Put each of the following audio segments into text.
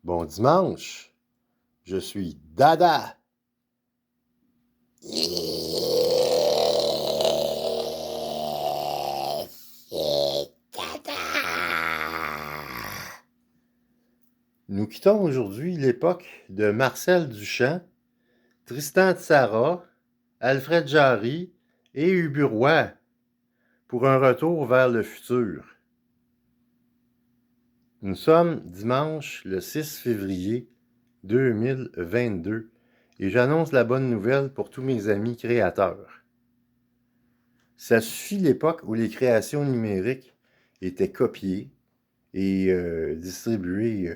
Bon dimanche, je suis Dada. Nous quittons aujourd'hui l'époque de Marcel Duchamp, Tristan Tzara, Alfred Jarry et Ubu Roy pour un retour vers le futur. Nous sommes dimanche le 6 février 2022 et j'annonce la bonne nouvelle pour tous mes amis créateurs. Ça suffit l'époque où les créations numériques étaient copiées et distribuées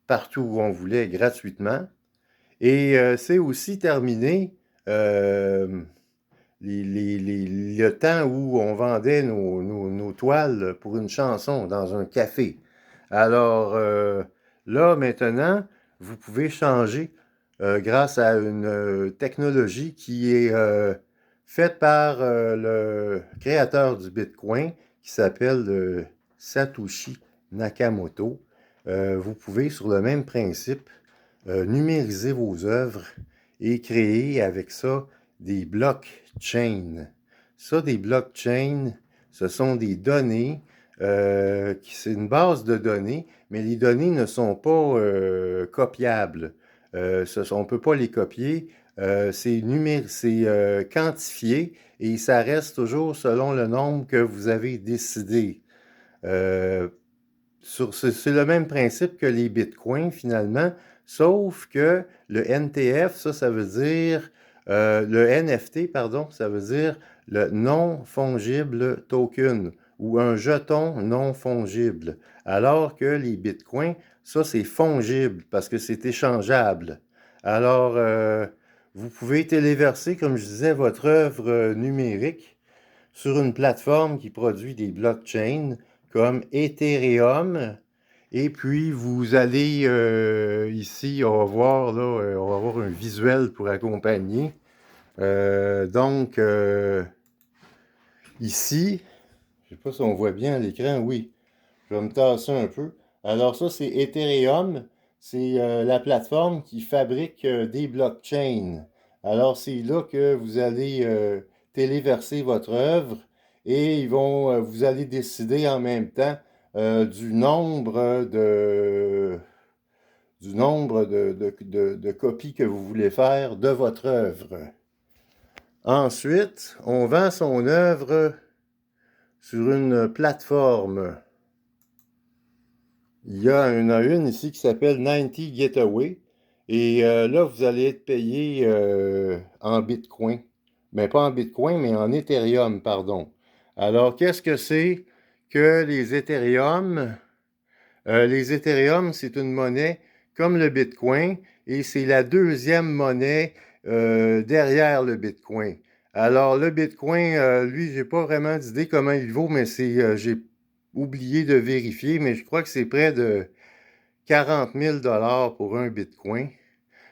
partout où on voulait gratuitement. Et c'est aussi terminé le temps où on vendait nos toiles pour une chanson dans un café. Alors là, maintenant, vous pouvez changer grâce à une technologie qui est faite par le créateur du Bitcoin qui s'appelle Satoshi Nakamoto. Vous pouvez, sur le même principe, numériser vos œuvres et créer avec ça des blockchains. Ça, des blockchains, ce sont des données, c'est une base de données, mais les données ne sont pas copiables. On ne peut pas les copier. C'est quantifié et ça reste toujours selon le nombre que vous avez décidé. C'est le même principe que les bitcoins finalement, sauf que le NTF, ça veut dire, le NFT, pardon, ça veut dire le non-fongible token ou un jeton non-fongible. Alors que les bitcoins, ça c'est fongible parce que c'est échangeable. Alors, vous pouvez téléverser, comme je disais, votre œuvre numérique sur une plateforme qui produit des blockchains comme Ethereum. Et puis, vous allez ici, on va voir, là, on va avoir un visuel pour accompagner. Donc, ici, je ne sais pas si on voit bien à l'écran, oui, je vais me tasser un peu. Alors ça, c'est Ethereum, c'est la plateforme qui fabrique des blockchains. Alors c'est là que vous allez téléverser votre œuvre et vous allez décider en même temps du nombre de copies que vous voulez faire de votre œuvre. Ensuite, on vend son œuvre sur une plateforme. Il y en a une ici qui s'appelle 90 Getaway. Et là, vous allez être payé en Bitcoin. Mais pas en Bitcoin, mais en Ethereum, pardon. Alors, qu'est-ce que c'est que les Ethereum? Les Ethereum, c'est une monnaie comme le Bitcoin et c'est la deuxième monnaie derrière le Bitcoin. Alors, le Bitcoin, lui, j'ai pas vraiment d'idée comment il vaut, mais j'ai oublié de vérifier, mais je crois que c'est près de 40 000 $ pour un Bitcoin.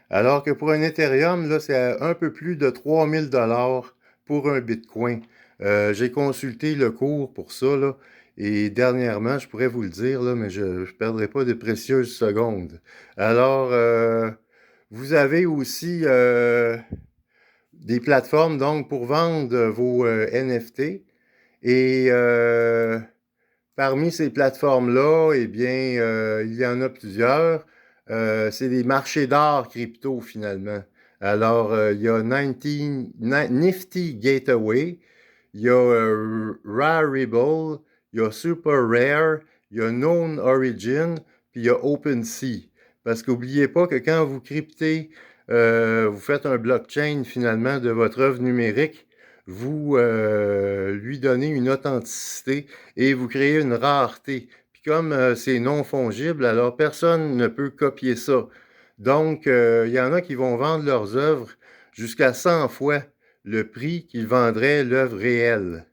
Alors que pour un Ethereum, là, c'est un peu plus de 3 000 $ pour un Bitcoin. J'ai consulté le cours pour ça, là, et dernièrement, je pourrais vous le dire, là, mais je ne perdrai pas de précieuses secondes. Alors, vous avez aussi des plateformes donc pour vendre vos NFT. Et parmi ces plateformes-là, eh bien, il y en a plusieurs. C'est des marchés d'art crypto, finalement. Alors, il y a Nifty Gateway, il y a Rarible, il y a Super Rare, il y a Known Origin, puis il y a OpenSea. Parce qu'oubliez pas que quand vous cryptez, vous faites un blockchain, finalement, de votre œuvre numérique, vous lui donnez une authenticité et vous créez une rareté. Puis comme c'est non fongible, alors personne ne peut copier ça. Donc, il y en a qui vont vendre leurs œuvres jusqu'à 100 fois le prix qu'ils vendraient l'œuvre réelle.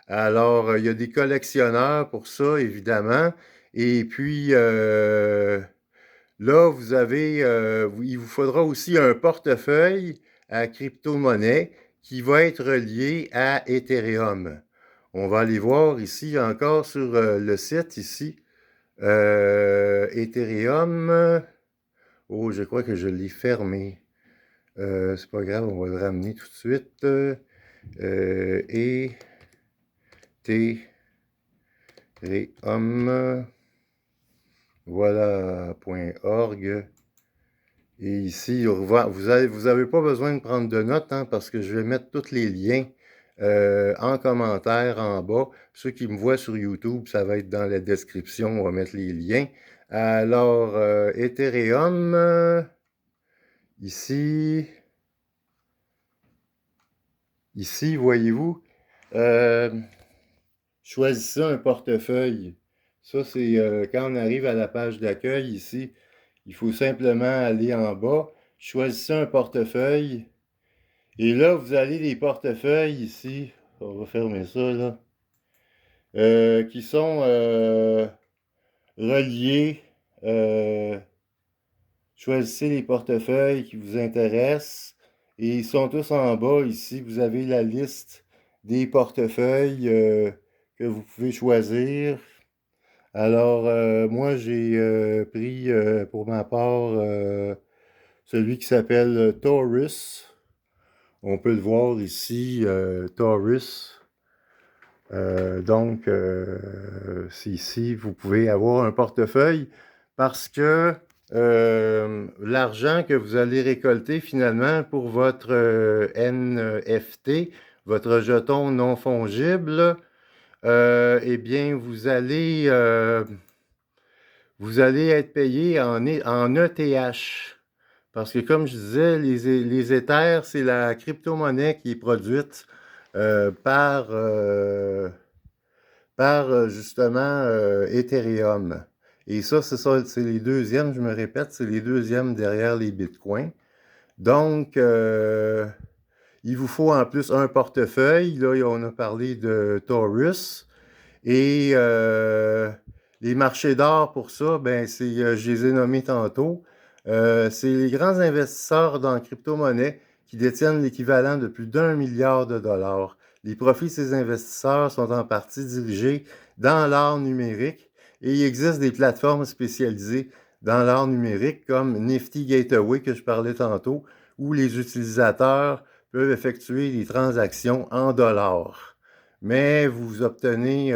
Alors, il y a des collectionneurs pour ça, évidemment. Et puis, là, il vous faudra aussi un portefeuille à crypto-monnaie qui va être relié à Ethereum. On va aller voir ici encore sur le site ici. Ethereum. Oh, je crois que je l'ai fermé. C'est pas grave, on va le ramener tout de suite. Ethereum, voilà, .org. Et ici, vous avez pas besoin de prendre de notes, hein, parce que je vais mettre tous les liens en commentaire en bas. Ceux qui me voient sur YouTube, ça va être dans la description, on va mettre les liens. Alors, Ethereum, ici, voyez-vous, choisissez un portefeuille. Ça, c'est quand on arrive à la page d'accueil ici, il faut simplement aller en bas, choisissez un portefeuille. Et là, vous avez des portefeuilles ici. On va fermer ça, là. Qui sont reliés. Choisissez les portefeuilles qui vous intéressent. Et ils sont tous en bas ici. Vous avez la liste des portefeuilles que vous pouvez choisir. Alors, moi, j'ai pris pour ma part celui qui s'appelle Taurus. On peut le voir ici, Taurus. Donc, c'est ici, vous pouvez avoir un portefeuille parce que l'argent que vous allez récolter finalement pour votre NFT, votre jeton non fongible, eh bien, vous allez être payé en ETH. Parce que comme je disais, les Ethers, c'est la crypto-monnaie qui est produite par justement Ethereum. Et ça, c'est les deuxièmes, je me répète, c'est les deuxièmes derrière les bitcoins. Donc, il vous faut en plus un portefeuille. Là, on a parlé de Taurus. Et les marchés d'or pour ça, ben, je les ai nommés tantôt. C'est les grands investisseurs dans la crypto-monnaie qui détiennent l'équivalent de plus d'1 milliard de dollars. Les profits de ces investisseurs sont en partie dirigés dans l'art numérique et il existe des plateformes spécialisées dans l'art numérique comme Nifty Gateway que je parlais tantôt, où les utilisateurs peuvent effectuer des transactions en dollars. Mais vous obtenez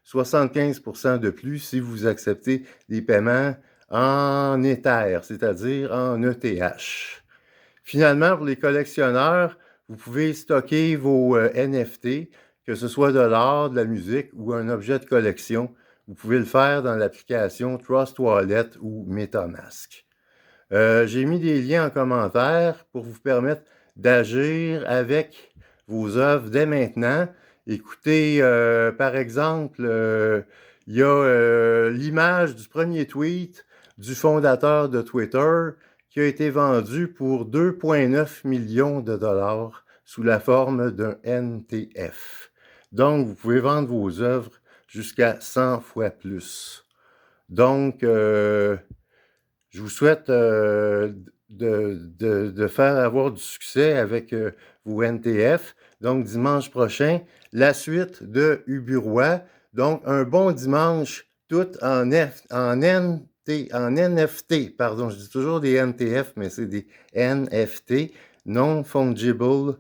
75% de plus si vous acceptez des paiements en Ether, c'est-à-dire en ETH. Finalement, pour les collectionneurs, vous pouvez stocker vos NFT, que ce soit de l'art, de la musique ou un objet de collection. Vous pouvez le faire dans l'application Trust Wallet ou MetaMask. J'ai mis des liens en commentaire pour vous permettre d'agir avec vos œuvres dès maintenant. Écoutez, par exemple, il y a l'image du premier tweet du fondateur de Twitter qui a été vendu pour 2,9 millions de dollars sous la forme d'un NTF. Donc, vous pouvez vendre vos œuvres jusqu'à 100 fois plus. Donc, je vous souhaite de faire avoir du succès avec vos NTF. Donc, dimanche prochain, la suite de Uburoi. Donc, un bon dimanche, tout en NFT, pardon, je dis toujours des NTF, mais c'est des NFT, Non-Fungible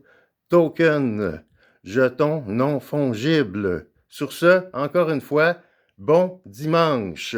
Token, jetons non fongibles. Sur ce, encore une fois, bon dimanche!